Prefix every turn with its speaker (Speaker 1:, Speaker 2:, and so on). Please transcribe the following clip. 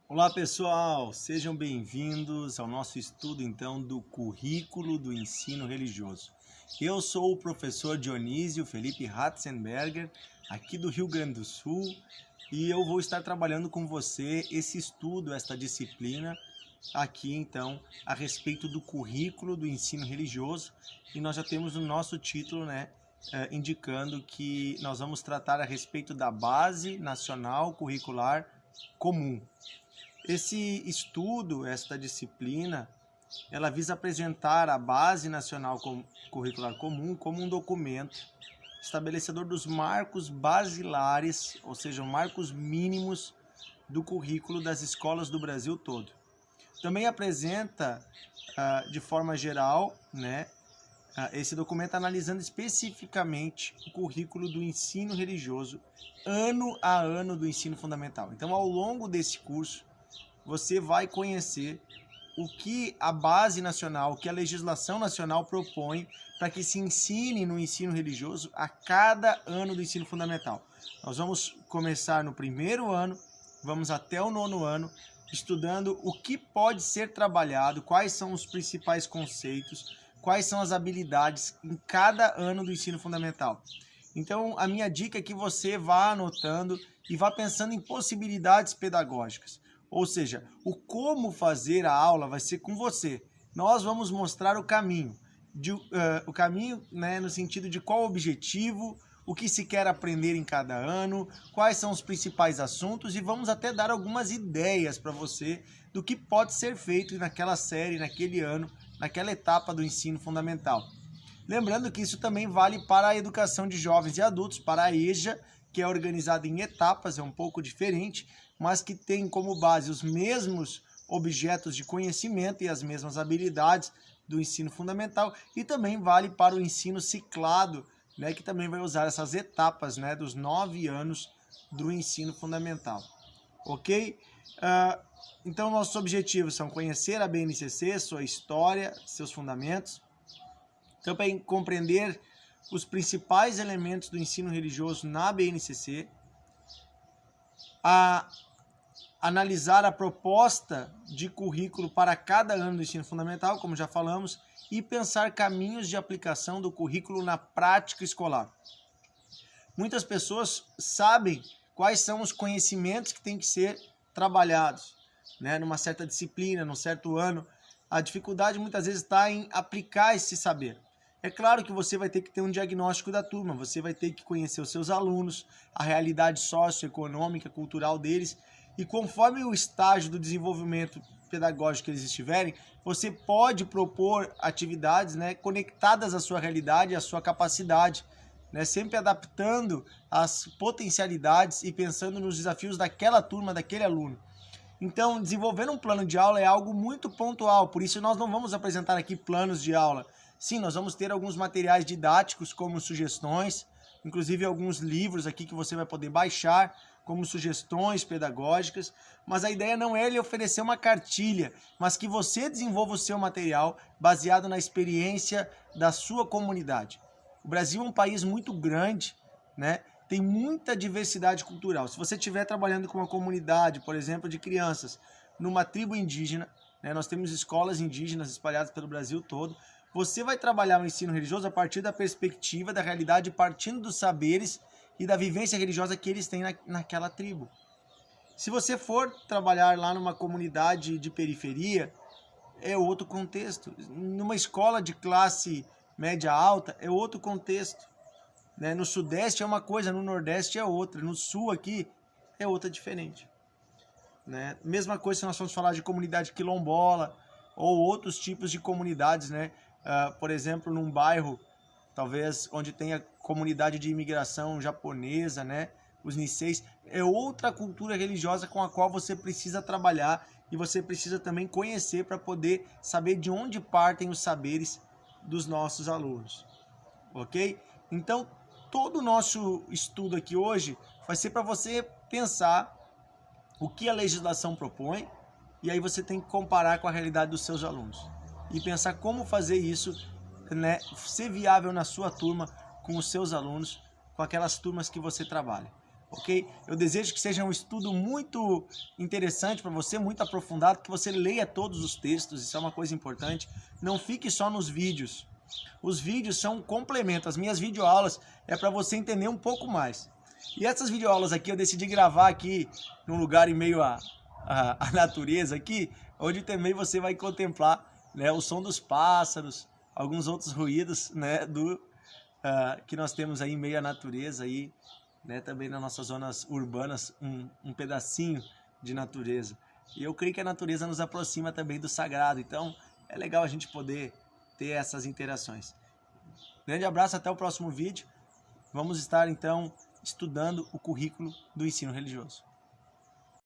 Speaker 1: Olá pessoal, sejam bem-vindos ao nosso estudo então do currículo do ensino religioso. Eu sou o professor Dionísio Felipe Ratzenberger, aqui do Rio Grande do Sul, e eu vou estar trabalhando com você esse estudo, esta disciplina aqui então a respeito do currículo do ensino religioso, e nós já temos o nosso título, indicando que nós vamos tratar a respeito da Base Nacional Curricular Comum. Esse estudo, esta disciplina, ela visa apresentar a Base Nacional Curricular Comum como um documento estabelecedor dos marcos basilares, ou seja, marcos mínimos do currículo das escolas do Brasil todo. Também apresenta, de forma geral, esse documento analisando especificamente o currículo do ensino religioso, ano a ano do ensino fundamental. Então, ao longo desse curso, você vai conhecer o que a base nacional, o que a legislação nacional propõe para que se ensine no ensino religioso a cada ano do ensino fundamental. Nós vamos começar no primeiro ano, vamos até o 9º ano, estudando o que pode ser trabalhado, quais são os principais conceitos, quais são as habilidades em cada ano do ensino fundamental. Então, a minha dica é que você vá anotando e vá pensando em possibilidades pedagógicas. Ou seja, o como fazer a aula vai ser com você. Nós vamos mostrar o caminho. No sentido de qual o objetivo, o que se quer aprender em cada ano, quais são os principais assuntos, e vamos até dar algumas ideias para você do que pode ser feito naquela série, naquele ano, naquela etapa do ensino fundamental. Lembrando que isso também vale para a educação de jovens e adultos, para a EJA, que é organizada em etapas, é um pouco diferente, mas que tem como base os mesmos objetos de conhecimento e as mesmas habilidades do ensino fundamental, e também vale para o ensino ciclado, que também vai usar essas etapas dos 9 anos do ensino fundamental. Ok? Então, nossos objetivos são conhecer a BNCC, sua história, seus fundamentos, também compreender os principais elementos do ensino religioso na BNCC, analisar a proposta de currículo para cada ano do ensino fundamental, como já falamos, e pensar caminhos de aplicação do currículo na prática escolar. Muitas pessoas sabem quais são os conhecimentos que têm que ser trabalhados, numa certa disciplina, num certo ano. A dificuldade muitas vezes está em aplicar esse saber. É claro que você vai ter que ter um diagnóstico da turma, você vai ter que conhecer os seus alunos, a realidade socioeconômica, cultural deles, e conforme o estágio do desenvolvimento pedagógico que eles estiverem, você pode propor atividades conectadas à sua realidade, à sua capacidade, sempre adaptando as potencialidades e pensando nos desafios daquela turma, daquele aluno. Então, desenvolver um plano de aula é algo muito pontual, por isso nós não vamos apresentar aqui planos de aula. Sim, nós vamos ter alguns materiais didáticos como sugestões, inclusive alguns livros aqui que você vai poder baixar como sugestões pedagógicas, mas a ideia não é lhe oferecer uma cartilha, mas que você desenvolva o seu material baseado na experiência da sua comunidade. O Brasil é um país muito grande, tem muita diversidade cultural. Se você estiver trabalhando com uma comunidade, por exemplo, de crianças, numa tribo indígena, nós temos escolas indígenas espalhadas pelo Brasil todo, você vai trabalhar o ensino religioso a partir da perspectiva, da realidade, partindo dos saberes e da vivência religiosa que eles têm naquela tribo. Se você for trabalhar lá numa comunidade de periferia, é outro contexto. Numa escola de classe média alta, é outro contexto. No Sudeste é uma coisa, no Nordeste é outra, no Sul aqui é outra diferente. Mesma coisa se nós formos falar de comunidade quilombola ou outros tipos de comunidades, por exemplo, num bairro, talvez, onde tenha comunidade de imigração japonesa, os Niseis, é outra cultura religiosa com a qual você precisa trabalhar e você precisa também conhecer para poder saber de onde partem os saberes dos nossos alunos, ok? Então, todo o nosso estudo aqui hoje vai ser para você pensar o que a legislação propõe e aí você tem que comparar com a realidade dos seus alunos e pensar como fazer isso, ser viável na sua turma, com os seus alunos, com aquelas turmas que você trabalha. ok? Eu desejo que seja um estudo muito interessante para você, muito aprofundado, que você leia todos os textos, isso é uma coisa importante. Não fique só nos vídeos. Os vídeos são um complemento, as minhas videoaulas é para você entender um pouco mais. E essas videoaulas aqui eu decidi gravar aqui num lugar em meio à natureza aqui, onde também você vai contemplar, né, o som dos pássaros, alguns outros ruídos, né, que nós temos aí em meio à natureza, aí, né, também nas nossas zonas urbanas, um pedacinho de natureza. E eu creio que a natureza nos aproxima também do sagrado, então é legal a gente poder ter essas interações. Grande abraço, até o próximo vídeo. Vamos estar então estudando o currículo do ensino religioso.